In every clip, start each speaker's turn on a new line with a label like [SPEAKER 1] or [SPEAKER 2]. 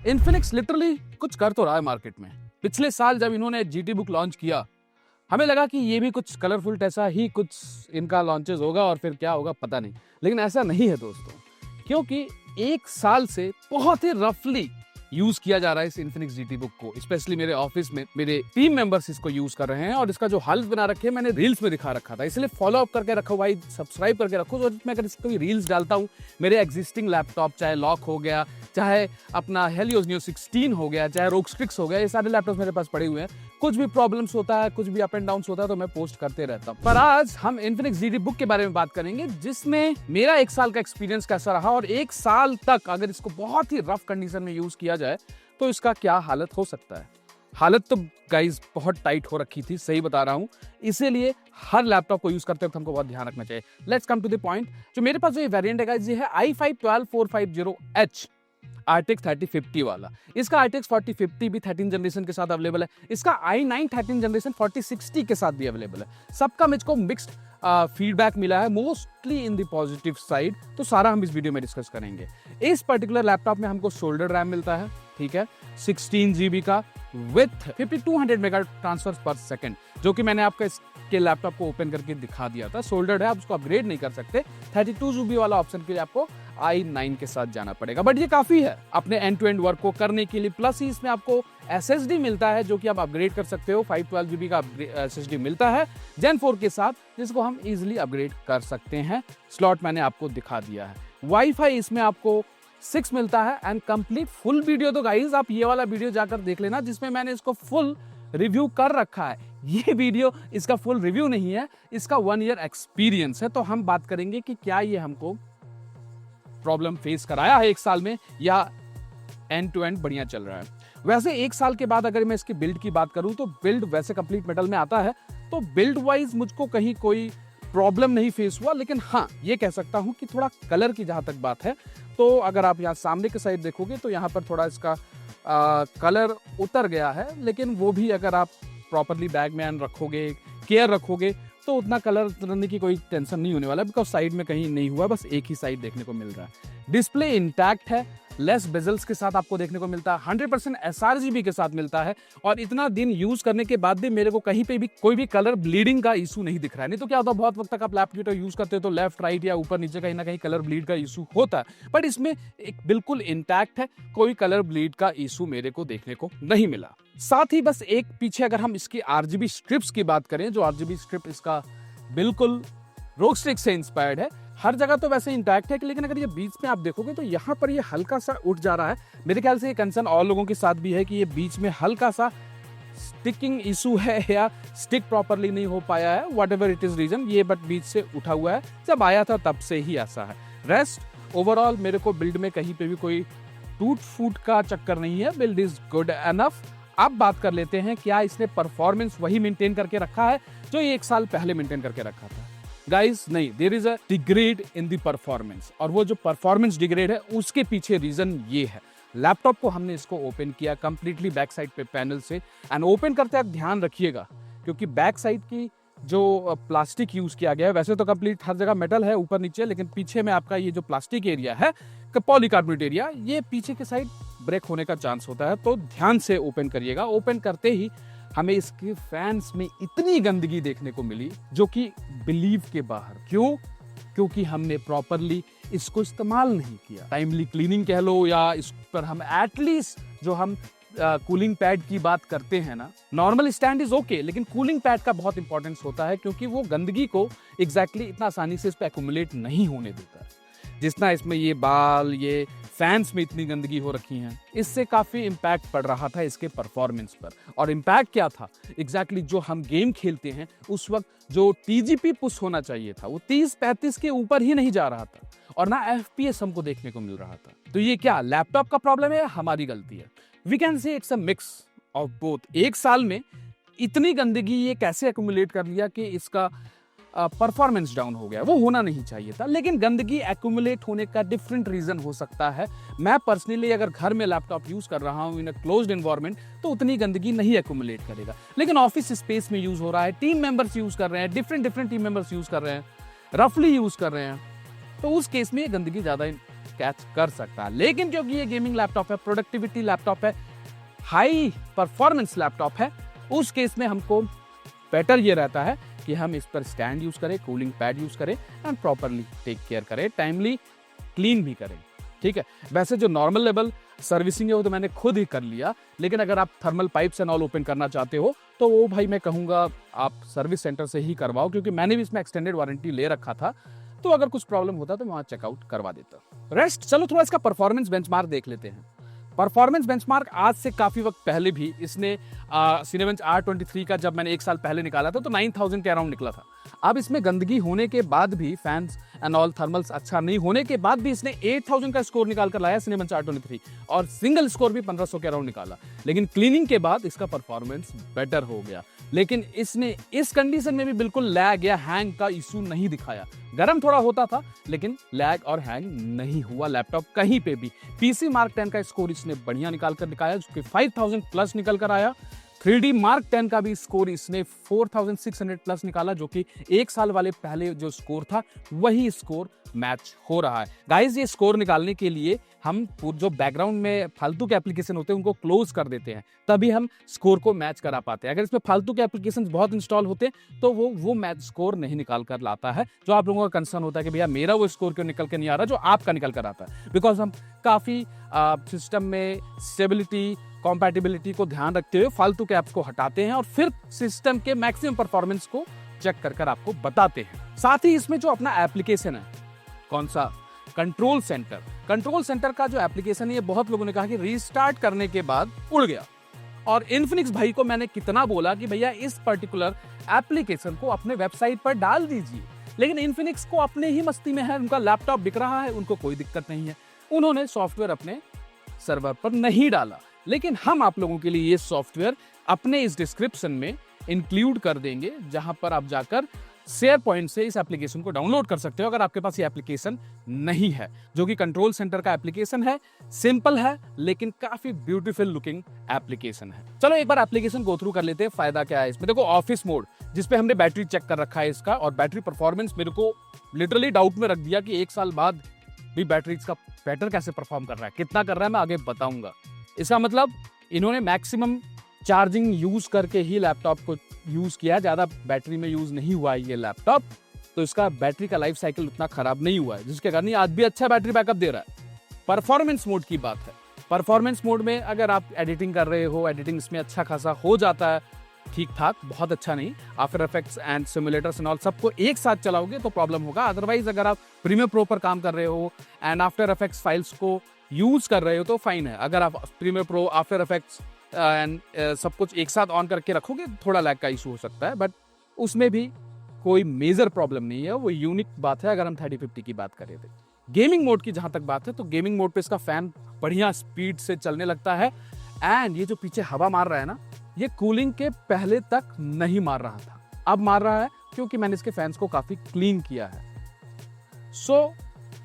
[SPEAKER 1] Infinix literally कुछ कर तो रहा है मार्केट में। पिछले साल जब इन्होंने GT Book लॉन्च किया, हमें लगा कि ये भी कुछ कलरफुल ऐसा ही कुछ इनका लॉन्चेस होगा और फिर क्या होगा पता नहीं, लेकिन ऐसा नहीं है दोस्तों, क्योंकि एक साल से बहुत ही रफली यूज किया जा रहा है इस इन्फिनिक्स GT Book को। स्पेशली मेरे ऑफिस में मेरे टीम मेंबर्स इसको यूज कर रहे हैं और इसका जो हालत बना रखे है मैंने रील्स में दिखा रखा था, इसलिए फॉलो अप करके रखो भाई, सब्सक्राइब करके रखो। तो मैं अगर इसको रील्स डालता हूँ मेरे एग्जिस्टिंग लैपटॉप, चाहे लॉक हो गया, चाहे अपना Helios Neo 16 हो गया, चाहे ROG Strix हो गया, ये सारे लैपटॉप मेरे पास पड़े हुए हैं। कुछ भी प्रॉब्लम्स होता है, कुछ भी अप एंड डाउन होता है तो मैं पोस्ट करते रहता हूँ। पर आज हम इन्फिनिक्स GT Book के बारे में बात करेंगे, जिसमें मेरा एक साल का एक्सपीरियंस कैसा रहा और एक साल तक अगर इसको बहुत ही रफ कंडीशन में यूज किया जाए तो इसका क्या हालत हो सकता है। हालत तो गाइज बहुत टाइट हो रखी थी, सही बता रहा हूँ, इसीलिए हर लैपटॉप को यूज करते वक्त हमको बहुत ध्यान रखना चाहिए। Let's come to the point. जो मेरे पास जो ये वेरिएंट है गाइज, ये है i5-12450H RTX 3050 वाला। इसका RTX 4050 भी 13 जनरेशन के साथ अवेलेबल है। इसका i9 13 जनरेशन 4060 के साथ भी अवेलेबल है। सबका मुझको मिक्स्ड फीडबैक मिला है, mostly in the positive side, तो सारा हम इस वीडियो में डिस्कस करेंगे। इस पर्टिकुलर लैपटॉप में हमको शोल्डर रैम मिलता है, ठीक है, 16 GB का विथ 5200 मेगा ट्रांसफर पर सेकंड, जो कि मैंने आपका इसके लैपटॉप को ओपन करके दिखा दिया था। शोल्डर्ड है, आप उसको अपग्रेड नहीं कर सकते। 32 GB वाला ऑप्शन के लिए आपको i9 के साथ जाना पड़ेगा, बट ये काफी है अपने एंड टू एंड वर्क को करने के लिए। प्लस ही इसमें आपको SSD मिलता है, जो कि आप अपग्रेड कर सकते हो। 512 GB का SSD मिलता है Gen 4 के साथ, जिसको हम इजिली अपग्रेड कर सकते हैं। स्लॉट मैंने आपको दिखा दिया है। वाईफाई इसमें आपको 6 मिलता है एंड कंप्लीट फुल वीडियो तो गाइज आप ये वाला वीडियो जाकर देख लेना, जिसमें मैंने इसको फुल रिव्यू कर रखा है। ये वीडियो इसका फुल रिव्यू नहीं है, इसका 1 ईयर एक्सपीरियंस है। तो हम बात करेंगे कि क्या ये हमको प्रॉब्लम फेस कराया है एक साल में या एंड टू एंड बढ़िया चल रहा है। वैसे एक साल के बाद अगर मैं इसकी बिल्ड की बात करूं तो बिल्ड वैसे कंप्लीट मेटल में आता है, तो बिल्ड वाइज मुझको कहीं कोई प्रॉब्लम नहीं फेस हुआ। लेकिन हाँ, ये कह सकता हूं कि थोड़ा कलर की जहां तक बात है, तो अगर आप यहाँ सामने के साइड देखोगे तो यहाँ पर थोड़ा इसका कलर उतर गया है, लेकिन वो भी अगर आप प्रॉपरली बैग में रखोगे, केयर रखोगे, तो उतना कलर उतरने की कोई टेंशन नहीं होने वाला, बिकॉज साइड में कहीं नहीं हुआ, बस एक ही साइड देखने को मिल रहा है। डिस्प्ले इंटैक्ट है, लेस बेजल्स के साथ आपको देखने को मिलता है, 100% sRGB के साथ मिलता है। और इतना दिन यूज करने के बाद भी मेरे को कहीं पे भी कोई भी कलर ब्लीडिंग का इशू नहीं दिख रहा है। नहीं तो क्या होता है, बहुत वक्त तक आप लैपटॉप यूज करते हो तो लेफ्ट राइट या ऊपर नीचे कहीं ना कहीं कलर ब्लीड का इशू होता है, बट इसमें एक बिल्कुल इंटैक्ट है, कोई कलर ब्लीड का इशू मेरे को देखने को नहीं मिला। साथ ही बस एक पीछे अगर हम इसकी RGB स्ट्रिप्स की बात करें, जो RGB स्ट्रिप इसका बिल्कुल ROG Strix से इंस्पायर्ड है। हर जगह तो वैसे इंटैक्ट है, लेकिन अगर ये बीच में आप देखोगे तो यहाँ पर ये हल्का सा उठ जा रहा है। मेरे ख्याल से ये कंसर्न और लोगों के साथ भी है कि ये बीच में हल्का सा स्टिकिंग इशू है या स्टिक प्रॉपरली नहीं हो पाया है, whatever it is reason, ये बट बीच से उठा हुआ है। जब आया था तब से ही ऐसा है। रेस्ट ओवरऑल मेरे को बिल्ड में कहीं पे भी कोई टूट फूट का चक्कर नहीं है, बिल्ड इज गुड एनफ। अब बात कर लेते हैं, क्या इसने परफॉर्मेंस वही मेंटेन करके रखा है जो ये एक साल पहले मेंटेन करके रखा था? गाइस नहीं, there is a degrade in the performance, और वो जो परफॉर्मेंस डिग्रेड है उसके पीछे रीजन ये है। लैपटॉप को हमने इसको ओपन किया कंप्लीटली बैक साइड पे पैनल से, एंड ओपन करते आप ध्यान रखिएगा, क्योंकि बैक साइड की जो प्लास्टिक यूज किया गया है, वैसे तो कंप्लीट हर जगह मेटल है ऊपर नीचे, लेकिन पीछे में आपका ये जो प्लास्टिक एरिया है, पॉलीकार्बोनेट एरिया, ये पीछे के साइड ब्रेक होने का चांस होता है, तो ध्यान से ओपन करिएगा। ओपन करते ही हमें इसके फैंस में इतनी गंदगी देखने को मिली जो कि बिलीव के बाहर। क्यों? क्योंकि हमने प्रॉपरली इसको इस्तेमाल नहीं किया। टाइमली क्लीनिंग कह लो, या इस पर हम एटलीस्ट जो हम कूलिंग पैड की बात करते हैं ना, नॉर्मल स्टैंड इज ओके, लेकिन कूलिंग पैड का बहुत इंपॉर्टेंस होता है, क्योंकि वो गंदगी को एग्जैक्टली इतना आसानी से इस पर एक्यूमुलेट नहीं होने देता है। जितना इसमें ये बाल, ये फैंस में इतनी गंदगी हो रखी है, इससे काफी इम्पैक्ट पड़ रहा था इसके परफॉर्मेंस पर। और इम्पैक्ट क्या था एग्जैक्टली, जो हम गेम खेलते हैं उस वक्त जो TGP पुश होना चाहिए था वो 30-35 के ऊपर ही नहीं जा रहा था, और ना FPS हमको देखने को मिल रहा था। तो ये क्या लैपटॉप का प्रॉब्लम है या हमारी गलती है? We can say it's a mix of both. एक साल में इतनी गंदगी ये कैसे एक्यूमुलेट कर लिया कि इसका परफॉर्मेंस डाउन हो गया? वो होना नहीं चाहिए था, लेकिन गंदगी एक्यूमुलेट होने का डिफरेंट रीजन हो सकता है। मैं पर्सनली अगर घर में लैपटॉप यूज कर रहा हूँ इन अ क्लोज्ड एनवायरनमेंट, तो उतनी गंदगी नहीं एक्यूमुलेट करेगा, लेकिन ऑफिस स्पेस में यूज हो रहा है, टीम मेंबर्स यूज कर रहे हैं, डिफरेंट टीम मेंबर्स यूज कर रहे हैं, रफली यूज कर रहे हैं, तो उस केस में गंदगी ज्यादा कैच कर सकता है। लेकिन क्योंकि ये गेमिंग लैपटॉप है, प्रोडक्टिविटी लैपटॉप है, हाई परफॉर्मेंस लैपटॉप है, उस केस में हमको बेटर ये रहता है कि हम इस पर स्टैंड यूज करें, कूलिंग पैड यूज करें एंड प्रॉपरली टेक केयर करें, टाइमली क्लीन भी करें। ठीक है, वैसे जो नॉर्मल लेवल सर्विसिंग है वो तो मैंने खुद ही कर लिया, लेकिन अगर आप thermal pipes and all open करना चाहते हो तो वो भाई मैं कहूँगा आप सर्विस सेंटर से ही करवाओ, क्योंकि मैंने भी इसमें एक्सटेंडेड वारंटी ले रखा था, तो अगर कुछ प्रॉब्लम होता तो मैं वहाँ चेकआउट करवा देता। रेस्ट, चलो थोड़ा इसका परफॉर्मेंस बेंचमार्क देख लेते हैं। परफॉर्मेंस बेंचमार्क आज से काफी वक्त पहले भी इसने सिनेबेंच R23 का जब मैंने 1 साल पहले निकाला था तो 9000 के अराउंड निकला था। अब इसमें गंदगी होने के बाद भी, फैंस एंड ऑल थर्मल्स अच्छा नहीं होने के बाद भी इसने 8000 का स्कोर निकाल कर लाया सिनेबेंच R23, और सिंगल स्कोर भी 1500 के अराउंड निकाला। लेकिन क्लीनिंग के बाद इसका परफॉर्मेंस बेटर हो गया, लेकिन इसने इस कंडीशन में भी बिल्कुल लैग या हैंग का इशू नहीं दिखाया। गर्म थोड़ा होता था लेकिन लैग और हैंग नहीं हुआ लैपटॉप कहीं पे भी। PC Mark 10 का स्कोर इसने बढ़िया निकाल कर दिखाया, जो कि 5000 प्लस निकल कर आया। 3D Mark 10 का भी स्कोर इसने 4600 प्लस निकाला, जो कि 1 साल वाले पहले जो स्कोर था वही स्कोर मैच हो रहा है। गाइस, ये स्कोर निकालने के लिए हम जो बैकग्राउंड में फालतू के एप्लीकेशन होते हैं उनको क्लोज कर देते हैं, तभी हम स्कोर को मैच करा पाते हैं। अगर इसमें फालतू के एप्लीकेशन बहुत इंस्टॉल होते हैं तो वो मैच स्कोर नहीं निकाल कर लाता है, जो आप लोगों का कंसर्न होता है कि भैया मेरा वो स्कोर क्यों निकल के नहीं आ रहा जो आपका निकल कर आता है। बिकॉज हम काफ़ी सिस्टम में स्टेबिलिटी, कॉम्पैटिबिलिटी को ध्यान रखते हुए फालतू के ऐप्स को हटाते हैं और फिर सिस्टम के मैक्सिमम परफॉर्मेंस को चेक कर कर आपको बताते हैं। साथ ही इसमें जो अपना एप्लीकेशन है, कौन सा, कंट्रोल सेंटर का जो एप्लीकेशन है, ये बहुत लोगों ने कहा कि रीस्टार्ट करने के बाद उड़ गया। और इन्फिनिक्स भाई को मैंने कितना बोला कि भैया इस पर्टिकुलर एप्लीकेशन को अपने वेबसाइट पर डाल दीजिए, लेकिन इन्फिनिक्स को अपने ही मस्ती में है, उनका लैपटॉप बिक रहा है, उनको कोई दिक्कत नहीं है, उन्होंने सॉफ्टवेयर अपने सर्वर पर नहीं डाला। लेकिन हम आप लोगों के लिए ये सॉफ्टवेयर अपने इस डिस्क्रिप्शन में इंक्लूड कर देंगे, जहां पर आप जाकर शेयर पॉइंट से इस एप्लीकेशन को डाउनलोड कर सकते हो अगर आपके पास ये एप्लीकेशन नहीं है, जो कि कंट्रोल सेंटर का एप्लीकेशन है। सिंपल है लेकिन काफी ब्यूटीफुल लुकिंग एप्लीकेशन है। चलो एक बार एप्लीकेशन गो थ्रू कर लेते हैं, फायदा क्या है इसमें। देखो, ऑफिस मोड जिसपे हमने बैटरी चेक कर रखा है इसका, और बैटरी परफॉर्मेंस मेरे को लिटरली डाउट में रख दिया कि 1 साल बाद भी बैटरी इसका बेटर कैसे परफॉर्म कर रहा है। कितना कर रहा है मैं आगे बताऊंगा। इसका मतलब इन्होंने मैक्सिमम चार्जिंग यूज करके ही लैपटॉप को यूज किया, ज्यादा बैटरी में यूज नहीं हुआ है ये लैपटॉप, तो इसका बैटरी का लाइफ साइकिल उतना खराब नहीं हुआ है, जिसके कारण आज भी अच्छा बैटरी बैकअप दे रहा है। परफॉर्मेंस मोड की बात है, परफॉर्मेंस मोड में अगर आप एडिटिंग कर रहे हो, एडिटिंग इसमें अच्छा खासा हो जाता है, ठीक ठाक, बहुत अच्छा नहीं। After Effects and simulators and all सबको एक साथ चलाओगे तो प्रॉब्लम होगा। अदरवाइज अगर आप प्रीमियर प्रो पर काम कर रहे हो एंड आफ्टर इफेक्ट्स फाइल्स को यूज कर रहे हो तो फाइन है। अगर आप Premiere Pro, After Effects and सब कुछ एक साथ ऑन करके रखोगे थोड़ा लैग का इशू हो सकता है, बट उसमें भी कोई मेजर प्रॉब्लम नहीं है। वो यूनिक बात है अगर हम 3050 की बात करें तो। गेमिंग मोड की जहां तक बात है तो गेमिंग मोड पे इसका फैन बढ़िया स्पीड से चलने लगता है, एंड ये जो पीछे हवा मार रहा है ना, ये कूलिंग के पहले तक नहीं मार रहा था, अब मार रहा है क्योंकि मैंने इसके फैंस को काफी क्लीन किया है। सो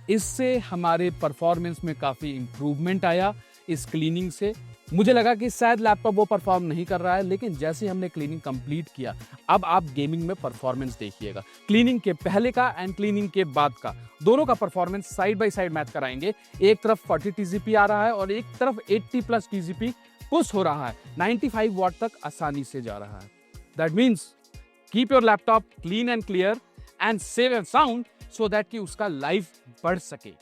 [SPEAKER 1] इससे हमारे परफॉर्मेंस में काफी इंप्रूवमेंट आया इस क्लीनिंग से। मुझे लगा कि शायद लैपटॉप वो परफॉर्म नहीं कर रहा है, लेकिन जैसे हमने क्लीनिंग कंप्लीट किया, अब आप गेमिंग में परफॉर्मेंस देखिएगा। क्लीनिंग के पहले का एंड क्लीनिंग के बाद का, दोनों का performance side by side match कराएंगे। एक तरफ 40 TGP आ रहा है और एक तरफ 80+ TGP पुश हो रहा है, 95 वाट तक आसानी से जा रहा है। That means keep your laptop clean and clear and save and sound, so that कि उसका लाइफ बढ़ सके।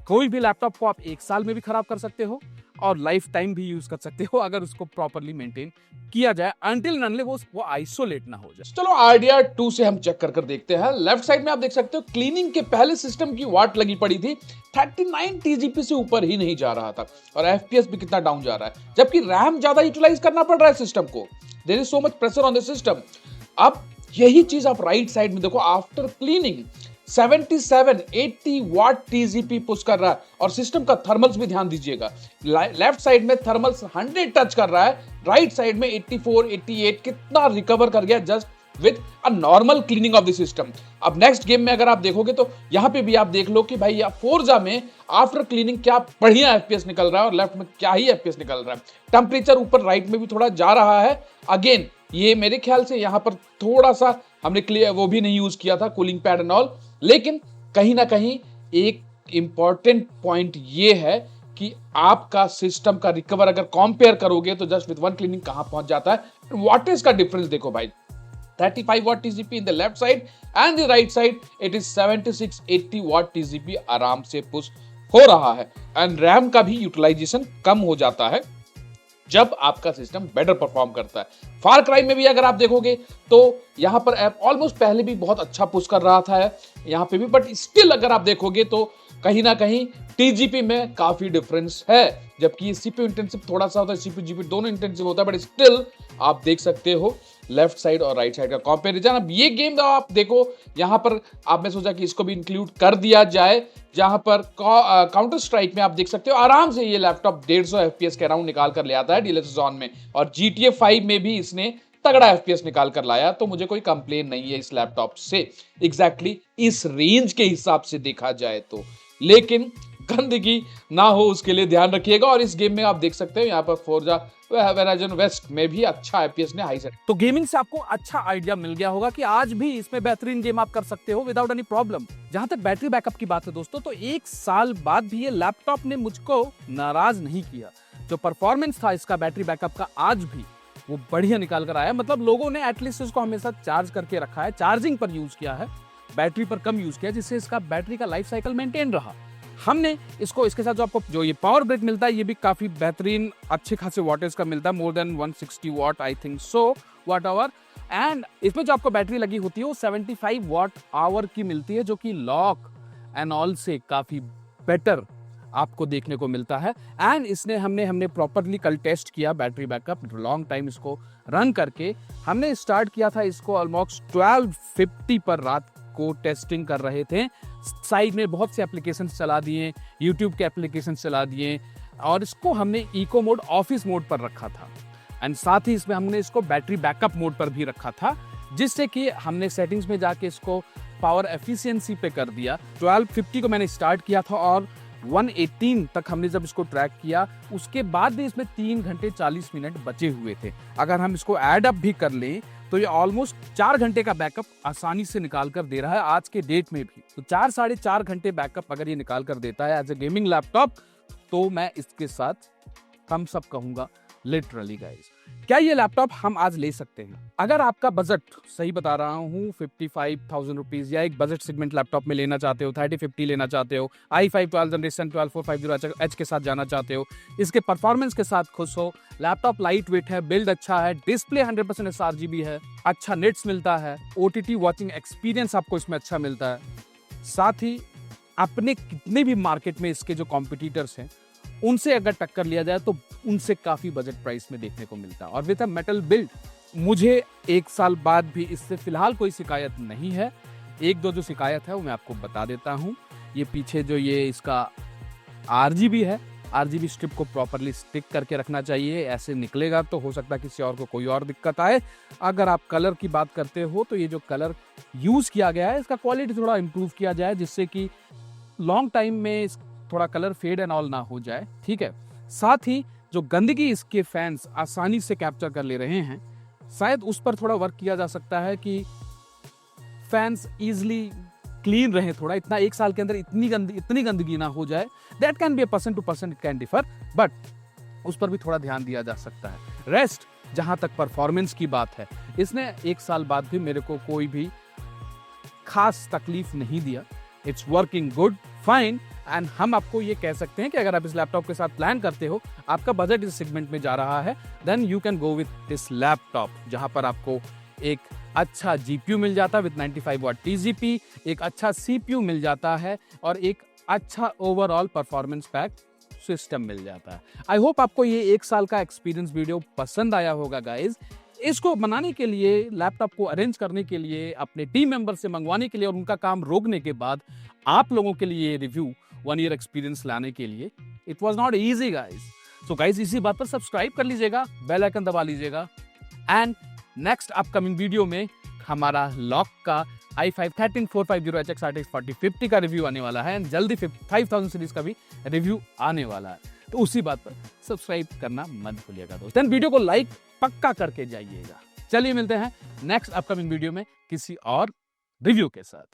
[SPEAKER 1] कोई भी लैपटॉप को आप 1 साल में भी खराब कर सकते हो और लाइफ टाइम भी यूज कर सकते हो अगर उसको प्रॉपरली मेंटेन किया जाए, until and unless वो आइसोलेट ना हो जाए।
[SPEAKER 2] चलो RDR 2 से हम चेक कर देखते हैं। लेफ्ट साइड में आप देख सकते हो क्लीनिंग के पहले सिस्टम की वाट लगी पड़ी थी, 39 TGP से ऊपर ही नहीं जा रहा था, और FPS भी कितना डाउन जा रहा है, जबकि रैम ज्यादा यूटिलाइज करना पड़ रहा है सिस्टम को। There is so much pressure on the system. अब यही चीज आप राइट साइड में देखो, after cleaning 77-80 watt TGP push कर रहा है, और सिस्टम का थर्मल्स भी ध्यान दीजिएगा। लेफ्ट साइड में थर्मल्स 100 टच कर रहा है, राइट साइड में 84-88 कितना रिकवर कर गया just with a normal cleaning of the system. अब नेक्स्ट गेम में अगर आप देखोगे तो यहां पे भी आप देख लो कि भाई फोर्जा में आफ्टर क्लीनिंग क्या बढ़िया FPS निकल रहा है और लेफ्ट में क्या ही FPS निकल रहा है। टेम्परेचर ऊपर राइट में भी थोड़ा जा रहा है। अगेन ये मेरे ख्याल से यहां पर थोड़ा सा हमने वो भी नहीं यूज किया था कूलिंग पैड एंड ऑल, लेकिन कहीं ना कहीं एक इंपॉर्टेंट पॉइंट ये है कि आपका सिस्टम का रिकवर अगर कंपेयर करोगे तो जस्ट विद वन क्लीनिंग कहां पहुंच जाता है, व्हाट इज का डिफरेंस देखो भाई। 35 watt TCP in the left side and the right side it is 76-80 watt TCP आराम से पुश हो रहा है। एंड रैम का भी यूटिलाइजेशन कम हो जाता है जब आपका सिस्टम बेटर परफॉर्म करता है। फार क्राई में भी अगर आप देखोगे तो यहां पर ऐप ऑलमोस्ट पहले भी बहुत अच्छा पुश कर रहा था यहां पे भी, बट स्टिल अगर आप देखोगे तो कहीं ना कहीं टीजीपी में काफी डिफरेंस है। जबकि सीपीयू इंटेंसिव थोड़ा सा होता है, सीपीयू जीपी दोनों इंटेंसिव होता है, बट स्टिल आप देख सकते हो लेफ्ट साइड और राइट साइड का कंपैरिजन। अब ये गेम आप देखो यहां पर आपने सोचा कि इसको भी इंक्लूड कर दिया जाए, जहां पर काउंटर स्ट्राइक में आप देख सकते हो आराम से ये लैपटॉप 150 एफपीएस के अराउंड निकाल कर ले आता है डीएलएसए जोन में, और GTA 5 में भी इसने तगड़ा एफपीएस निकाल कर लाया। तो मुझे कोई कंप्लेन नहीं है इस लैपटॉप से एग्जैक्टली इस रेंज के हिसाब से देखा जाए तो, लेकिन गंदगी ना हो उसके लिए ध्यान रखिएगा। और इस गेम में आप देख सकते हो यहाँ पर फोर्जा वेराजन वेस्ट में भी अच्छा एफपीएस ने हाई सेट।
[SPEAKER 1] तो गेमिंग से आपको अच्छा आइडिया मिल गया होगा कि आज भी इसमें बेहतरीन गेम आप कर सकते हो विदाउट एनी प्रॉब्लम। जहां तक बैटरी बैकअप की बात है दोस्तों, तो 1 साल बाद भी ये लैपटॉप ने मुझको नाराज नहीं किया। जो परफॉर्मेंस था इसका बैटरी बैकअप का आज भी वो बढ़िया निकाल कर आया। मतलब लोगों ने एटलीस्ट इसको हमेशा चार्ज करके रखा है, चार्जिंग पर यूज किया है, बैटरी पर कम यूज किया, जिससे इसका बैटरी का लाइफ साइकिल मेंटेन रहा। हमने इसको इसके साथ जो आपको जो ये पावर ब्रेक मिलता है ये भी काफी बेहतरीन अच्छे खासे वॉटेज का मिलता है, more than 160 watt I think so watt hour. And इसमें जो आपको बैटरी लगी होती है वो 75 वॉट आवर की मिलती है, जो कि लॉक एंड ऑल से काफी बेटर आपको देखने को मिलता है। एंड इसने हमने प्रॉपरली कल टेस्ट किया बैटरी बैकअप, लॉन्ग टाइम इसको रन करके हमने स्टार्ट किया था इसको ऑलमोस्ट 1250 पर रात को टेस्टिंग कर रहे थे। साइड में बहुत से एप्लीकेशंस चला दिए, यूट्यूब के एप्लीकेशंस चला दिए, और इसको हमने इको मोड ऑफिस मोड पर रखा था। एंड साथ ही इसमें हमने इसको बैटरी बैकअप मोड पर भी रखा था, जिससे कि हमने सेटिंग्स में जाके इसको पावर एफिशिएंसी पे कर दिया। 1250 को मैंने स्टार्ट किया था और 118 तक हमने जब इसको ट्रैक किया, उसके बाद भी इसमें 3 घंटे 40 मिनट बचे हुए थे। अगर हम इसको एड अप भी कर लें तो ये ऑलमोस्ट 4 घंटे का बैकअप आसानी से निकाल कर दे रहा है आज के डेट में भी। तो 4-4.5 घंटे बैकअप अगर ये निकाल कर देता है एज ए गेमिंग लैपटॉप, तो मैं इसके साथ थम्स अप कहूंगा लिटरली गाइस। क्या ये लैपटॉप हम आज ले सकते हैं? अगर आपका बजट, सही बता रहा हूँ, 55,000 रुपीज या एक बजट सेगमेंट लैपटॉप में लेना चाहते हो, 3050 लेना चाहते हो, i5 12th जनरेशन 12450H के साथ जाना चाहते हो, इसके परफॉर्मेंस के साथ खुश हो, लैपटॉप लाइट वेट है, बिल्ड अच्छा है, डिस्प्ले 100% sRGB है, अच्छा नेट्स मिलता है, OTT वॉचिंग एक्सपीरियंस आपको इसमें अच्छा मिलता है, साथ ही अपने कितने भी मार्केट में इसके जो कॉम्पिटिटर्स हैं उनसे अगर टक्कर लिया जाए तो उनसे काफी बजट प्राइस में देखने को मिलता है। और विद अ मेटल बिल्ड मुझे 1 साल बाद भी इससे फिलहाल कोई शिकायत नहीं है। एक दो जो शिकायत है वो मैं आपको बता देता हूँ। ये पीछे जो ये इसका RGB है, RGB स्ट्रिप को प्रॉपरली स्टिक करके रखना चाहिए, ऐसे निकलेगा तो हो सकता है किसी और को कोई और दिक्कत आए। अगर आप कलर की बात करते हो तो ये जो कलर यूज किया गया है इसका क्वालिटी थोड़ा इंप्रूव किया जाए, जिससे कि लॉन्ग टाइम में थोड़ा कलर फेड एंड ऑल ना हो जाए, ठीक है। साथ ही जो गंदगी इसके फैंस आसानी से कैप्चर कर ले रहे हैं, शायद उस पर थोड़ा वर्क किया जा सकता है कि फैंस इजीली क्लीन रहे थोड़ा, इतना 1 साल के अंदर इतनी गंदगी ना हो जाए। That can be a person to person, it can differ, but उस पर भी थोड़ा ध्यान दिया जा सकता है। रेस्ट जहां तक परफॉर्मेंस की बात है, इसने 1 साल बाद भी मेरे को कोई भी खास तकलीफ नहीं दिया। It's working good fine. And हम आपको ये कह सकते हैं कि अगर आप इस लैपटॉप के साथ प्लान करते हो, आपका बजट इस सेगमेंट में जा रहा है, then you can go with this laptop, जहां पर आपको एक अच्छा GPU मिल जाता है विद 95 वाट TGP, एक अच्छा CPU मिल जाता है और एक अच्छा ओवरऑल परफॉर्मेंस पैक सिस्टम मिल जाता है। आई होप आपको ये 1 साल का एक्सपीरियंस वीडियो पसंद आया होगा गाइज। इसको बनाने के लिए, लैपटॉप को अरेंज करने के लिए, अपने टीम मेंबर से मंगवाने के लिए और उनका काम रोकने के बाद आप लोगों के लिए ये रिव्यू 1 ईयर एक्सपीरियंस लाने के लिए, it was not easy guys. So guys इसी बात पर सब्सक्राइब कर लीजिएगा, बेल आइकन दबा लीजिएगा। एंड नेक्स्ट अपकमिंग वीडियो में हमारा लॉक का i5 13450HX RTX 4050 का रिव्यू आने वाला है एंड जल्दी 5000 सीरीज का भी रिव्यू आने वाला है। तो उसी बात पर सब्सक्राइब करना मत भूलिएगा दोस्त। देन वीडियो को लाइक पक्का करके जाइएगा। चलिए मिलते हैं नेक्स्ट अपकमिंग वीडियो में किसी और रिव्यू के साथ।